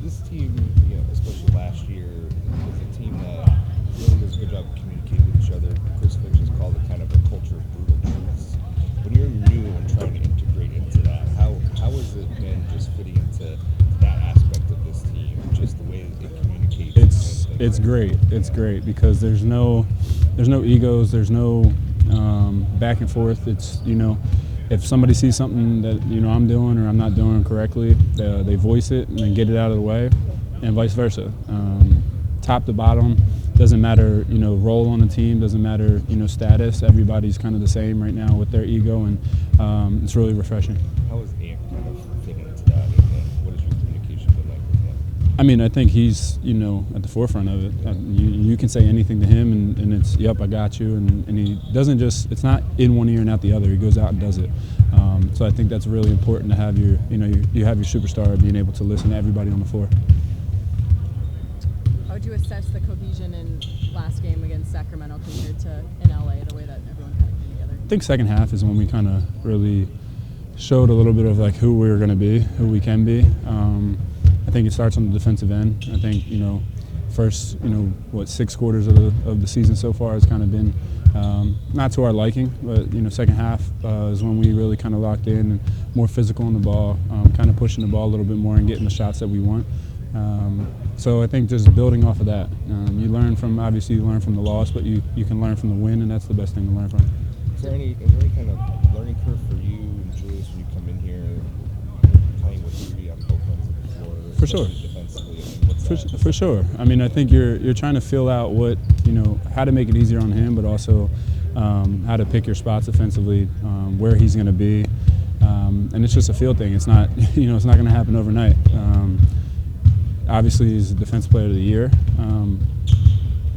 This team, especially last year, was a team that really does a good job of communicating with each other. Chris Finch has called it kind of a culture of brutal truths. When you're new and trying to integrate into that, how has it been just fitting into that aspect of this team, just the way that it communicates? It's great. It's great because there's no egos. There's no back and forth. It's if somebody sees something that I'm doing or I'm not doing correctly, they voice it and then get it out of the way, and vice versa. Top to bottom, doesn't matter role on the team, doesn't matter status. Everybody's kind of the same right now with their ego, and it's really refreshing. How is Ant kind of fitting into that, and what has your communication been like with him? I mean, I think he's at the forefront of it. You can say anything to him, and it's yep, I got you, and he doesn't just. It's not in one ear and out the other. He goes out and does it. So I think that's really important to have you have your superstar being able to listen to everybody on the floor. How would you assess the cohesion in last game against Sacramento compared to in LA, the way that everyone kind of came together? I think second half is when we kind of really showed a little bit of like who we were going to be, who we can be. I think it starts on the defensive end. I think first 6 quarters of the season so far has kind of been not to our liking, but second half is when we really kind of locked in and more physical on the ball, kind of pushing the ball a little bit more and getting the shots that we want. So I think just building off of that, you learn from the loss, but you can learn from the win, and that's the best thing to learn from. Is there any kind of learning curve for you and Julius when you come in here playing with Rudy on both ends of the floor? For sure. Defensively, what's For sure. I mean, I think you're trying to fill out what how to make it easier on him, but also how to pick your spots offensively, where he's going to be, and it's just a feel thing. It's not it's not going to happen overnight. Obviously, he's the Defensive Player of the Year,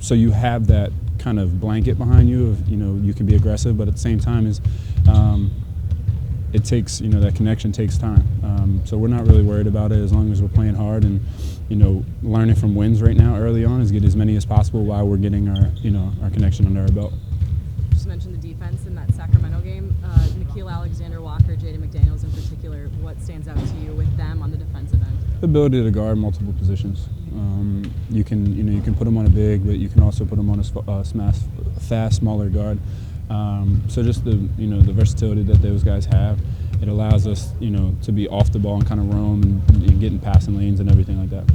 so you have that kind of blanket behind you of you can be aggressive, but at the same time it takes that connection takes time. So we're not really worried about it as long as we're playing hard and learning from wins right now early on, is get as many as possible while we're getting our connection under our belt. Just mentioned the defense in that Sacramento game. Nickeil Alexander-Walker, Jaden McDaniels in particular. What stands out to you with them on the defensive end? The ability to guard multiple positions. You can put them on a big, but you can also put them on a fast, smaller guard. So just the versatility that those guys have, it allows us to be off the ball and kind of roam and get in passing lanes and everything like that.